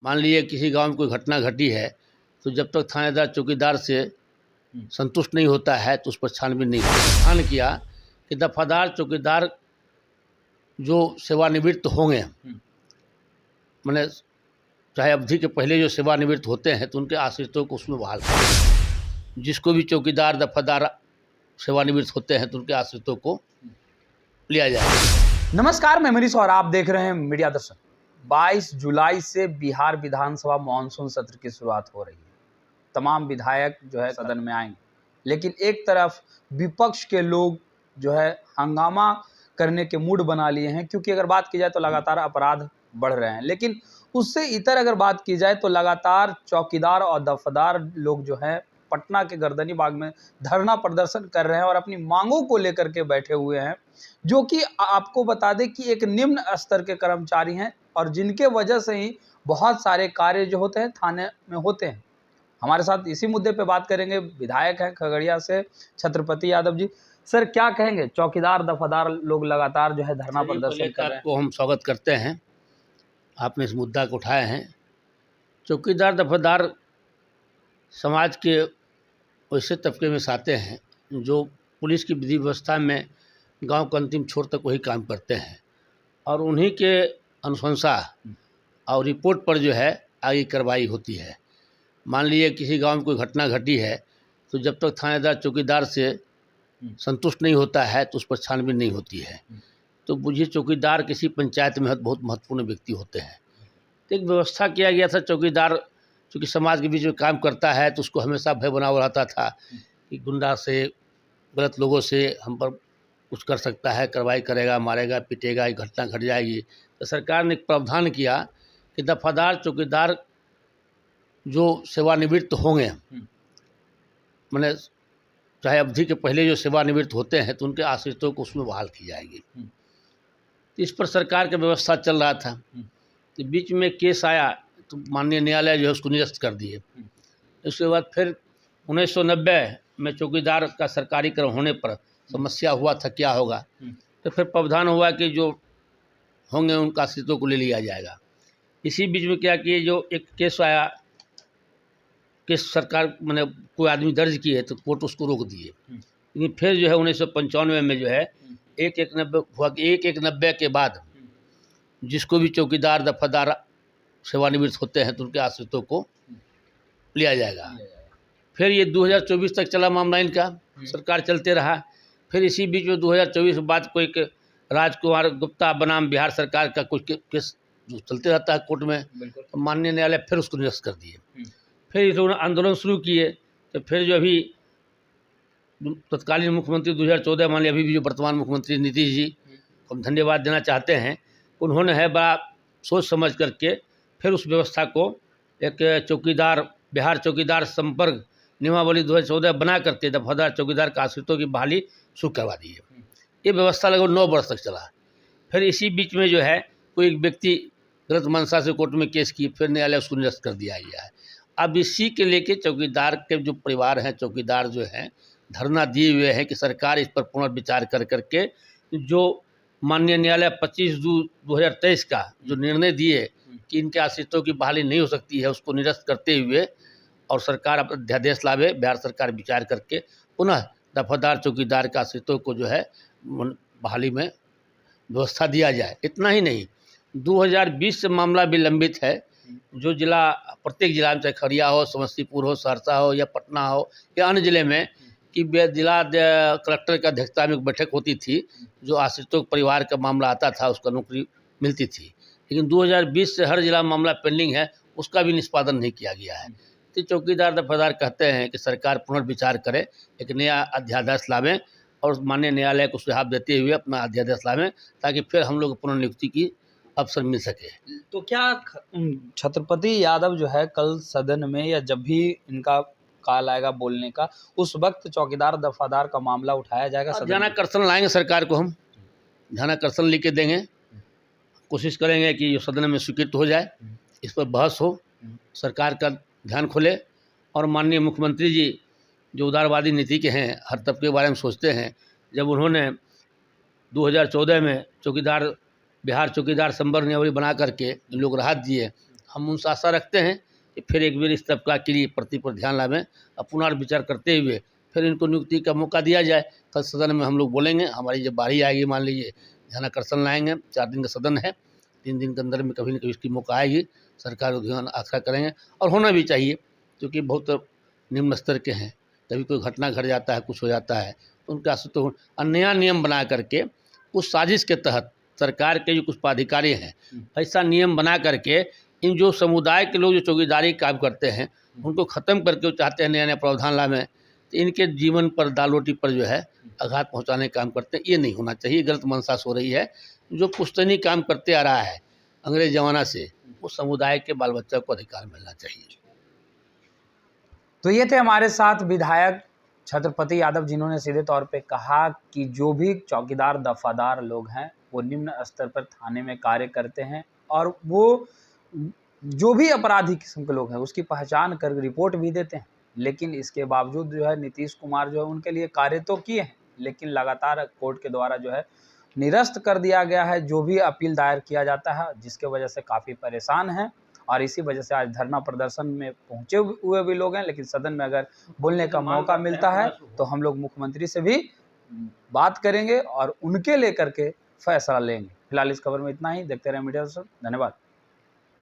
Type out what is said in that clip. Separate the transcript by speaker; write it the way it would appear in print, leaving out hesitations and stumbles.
Speaker 1: मान लीजिए किसी गांव में कोई घटना घटी है तो जब तक थानेदार चौकीदार से संतुष्ट नहीं होता है तो उस पर छानबीन नहीं होती। ध्यान किया कि दफादार चौकीदार जो सेवानिवृत्त होंगे, मैंने चाहे अवधि के पहले जो सेवानिवृत्त होते हैं तो उनके आश्रितों को उसमें बहाल करें। जिसको भी चौकीदार दफादार सेवानिवृत्त होते हैं तो उनके आश्रितों को लिया जाए।
Speaker 2: नमस्कार, मैं मनीष और आप देख रहे हैं मीडिया दर्शन। 22 जुलाई से बिहार विधानसभा मानसून सत्र की शुरुआत हो रही है। तमाम विधायक जो है सदन में आएंगे, लेकिन एक तरफ विपक्ष के लोग जो है हंगामा करने के मूड बना लिए हैं, क्योंकि अगर बात की जाए तो लगातार अपराध बढ़ रहे हैं। लेकिन उससे इतर अगर बात की जाए तो लगातार चौकीदार और दफादार लोग जो है पटना के गर्दनी बाग में धरना प्रदर्शन कर रहे हैं और अपनी मांगों को लेकर के बैठे हुए हैं, जो कि आपको बता दें कि एक निम्न स्तर के कर्मचारी हैं और जिनके वजह से ही बहुत सारे कार्य जो होते हैं थाने में होते हैं। हमारे साथ इसी मुद्दे पे बात करेंगे, विधायक हैं खगड़िया से छत्रपति यादव जी। सर, क्या कहेंगे? चौकीदार दफादार लोग लगातार जो है धरना प्रदर्शन कर रहे हैं।
Speaker 1: आपको हम स्वागत करते हैं, आपने इस मुद्दा को उठाए हैं। चौकीदार दफादार समाज के वैसे तबके में से आते हैं जो पुलिस की विधि व्यवस्था में गांव के अंतिम छोर तक वही काम करते हैं और उन्हीं के अनुशंसा और रिपोर्ट पर जो है आगे कार्रवाई होती है। मान लीजिए किसी गांव में कोई घटना घटी है तो जब तक थानेदार चौकीदार से संतुष्ट नहीं होता है तो उस पर छानबीन नहीं होती है। तो बुझिए चौकीदार किसी पंचायत में बहुत महत्वपूर्ण व्यक्ति होते हैं। तो एक व्यवस्था किया गया था, चौकीदार चूँकि समाज के बीच में काम करता है तो उसको हमेशा भय बना हुआ रहता था कि गुंडा से, गलत लोगों से हम पर कुछ कर सकता है, कार्रवाई करेगा, मारेगा, पीटेगा, एक घटना घट जाएगी। तो सरकार ने एक प्रावधान किया कि दफादार चौकीदार जो सेवानिवृत्त होंगे, मैंने चाहे अवधि के पहले जो सेवानिवृत्त होते हैं तो उनके आश्रितों को उसमें बहाल की जाएगी। तो इस पर सरकार का व्यवस्था चल रहा था। तो बीच में केस आया तो माननीय न्यायालय जो है उसको निरस्त कर दिए। उसके बाद फिर 1990 में चौकीदार का सरकारीकरण होने पर समस्या हुआ था क्या होगा, तो फिर प्रावधान हुआ कि जो होंगे उनका आश्रितों को ले लिया जाएगा। इसी बीच में क्या किए, जो एक केस आया, केस सरकार मैंने कोई आदमी दर्ज किए तो कोर्ट उसको रोक दिए। लेकिन फिर जो है 1995 में जो है 1/1/90 हुआ कि 1/1/90 के बाद जिसको भी चौकीदार दफादार सेवानिवृत्त होते हैं तो उनके आश्रितों को लिया जाएगा। फिर ये 2024 तक चला मामला इनका, सरकार चलते रहा। फिर इसी बीच में 2024 के बाद कोई राजकुमार गुप्ता बनाम बिहार सरकार का कुछ केस जो चलते रहता है कोर्ट में, तो माननीय न्यायालय फिर उसको निरस्त कर दिए। फिर इस आंदोलन शुरू किए। तो फिर जो अभी तत्कालीन मुख्यमंत्री 2014 मान लिया, अभी भी जो वर्तमान मुख्यमंत्री नीतीश जी, हम धन्यवाद देना चाहते हैं, उन्होंने है बड़ा सोच समझ करके फिर उस व्यवस्था को एक चौकीदार, बिहार चौकीदार संपर्क नियमावली 2014 बना करके दफादार चौकीदार का आश्रितों की बहाली शुरू करवा दी है। ये व्यवस्था लगभग 9 वर्ष तक चला। फिर इसी बीच में जो है कोई एक व्यक्ति गलत मंशा से कोर्ट में केस किए, फिर न्यायालय उसको निरस्त कर दिया गया है। अब इसी के लेके चौकीदार के जो परिवार हैं, चौकीदार जो हैं, धरना दिए हुए हैं कि सरकार इस पर पुनर्विचार कर करके जो माननीय न्यायालय 25/2/2023 का जो निर्णय दिए कि इनके आश्रितों की बहाली नहीं हो सकती है, उसको निरस्त करते हुए और सरकार अब अध्यादेश लावे, बिहार सरकार विचार करके पुनः दफादार चौकीदार के आश्रितों को जो है बहाली में व्यवस्था दिया जाए। इतना ही नहीं, 2020 से मामला भी लंबित है। जो जिला, प्रत्येक जिला में, चाहे खगड़िया हो, समस्तीपुर हो, सहरसा हो या पटना हो या अन्य जिले में, कि जिला कलेक्टर की अध्यक्षता में एक बैठक होती थी, जो आश्रितों के परिवार का मामला आता था उसका नौकरी मिलती थी। लेकिन 2020 से हर जिला में मामला पेंडिंग है, उसका भी निष्पादन नहीं किया गया है। तो चौकीदार दफादार कहते हैं कि सरकार पुनर्विचार करे, एक नया अध्यादेश लावें और माननीय न्यायालय को सुझाव देते हुए अपना अध्यादेश लावें, ताकि फिर हम लोग पुनर्नियुक्ति की अवसर मिल सके।
Speaker 2: तो क्या छत्रपति यादव जो है कल सदन में या जब भी इनका काल आएगा बोलने का, उस वक्त चौकीदार दफादार का मामला उठाया जाएगा?
Speaker 1: ध्यानाकर्षण लाएंगे सरकार को, हम ध्यानाकर्षण लिख देंगे, कोशिश करेंगे कि जो सदन में स्वीकृत हो जाए, इस पर बहस हो, सरकार का ध्यान खुले और माननीय मुख्यमंत्री जी जो उदारवादी नीति के हैं, हर तबके के बारे में सोचते हैं, जब उन्होंने 2014 में चौकीदार, बिहार चौकीदार संवर्ग नियमावली बना करके लोग राहत दिए, हम उनसे आशा रखते हैं कि फिर एक बार इस तबका के लिए प्रति पर ध्यान लावें और पुनर्विचार करते हुए फिर इनको नियुक्ति का मौका दिया जाए। कल सदन में हम लोग बोलेंगे, हमारी जब बारी आएगी, मान लीजिए ध्यानाकर्षण लाएंगे, 4 दिन का सदन है, 3 दिन के अंदर में कभी न कभी इसकी मौका आएगी, सरकार को ध्यान आशा करेंगे और होना भी चाहिए, क्योंकि बहुत निम्न स्तर के हैं। कभी कोई घटना घट जाता है, कुछ हो जाता है, तो उनका तो नया नियम बना करके उस साजिश के तहत सरकार के जो कुछ पदाधिकारी हैं, ऐसा नियम बना करके इन जो समुदाय के लोग जो चौकीदारी काम करते हैं उनको ख़त्म करके वो चाहते हैं नया नया प्रावधान लाएं, तो इनके जीवन पर, दाल रोटी पर जो है आघात पहुंचाने का काम करते हैं। ये नहीं होना चाहिए, गलत मंशा हो रही है। जो पुश्तैनी काम करते आ रहा है अंग्रेज जमाना से, उस समुदाय के बाल बच्चा को अधिकार मिलना चाहिए।
Speaker 2: तो ये थे हमारे साथ विधायक छत्रपति यादव, जिन्होंने सीधे तौर पे कहा कि जो भी चौकीदार दफादार लोग हैं वो निम्न स्तर पर थाने में कार्य करते हैं और वो जो भी अपराधी किस्म के लोग हैं उसकी पहचान कर रिपोर्ट भी देते हैं, लेकिन इसके बावजूद जो है नीतीश कुमार जो है उनके लिए कार्य तो किए हैं, लेकिन लगातार कोर्ट के द्वारा जो है निरस्त कर दिया गया है जो भी अपील दायर किया जाता है, जिसके वजह से काफ़ी परेशान हैं और इसी वजह से आज धरना प्रदर्शन में पहुंचे हुए भी लोग हैं। लेकिन सदन में अगर बोलने का मौका मिलता है तो हम लोग मुख्यमंत्री से भी बात करेंगे और उनके लेकर के फैसला लेंगे। फिलहाल इस खबर में इतना ही। देखते रहें मीडिया दर्शन। धन्यवाद।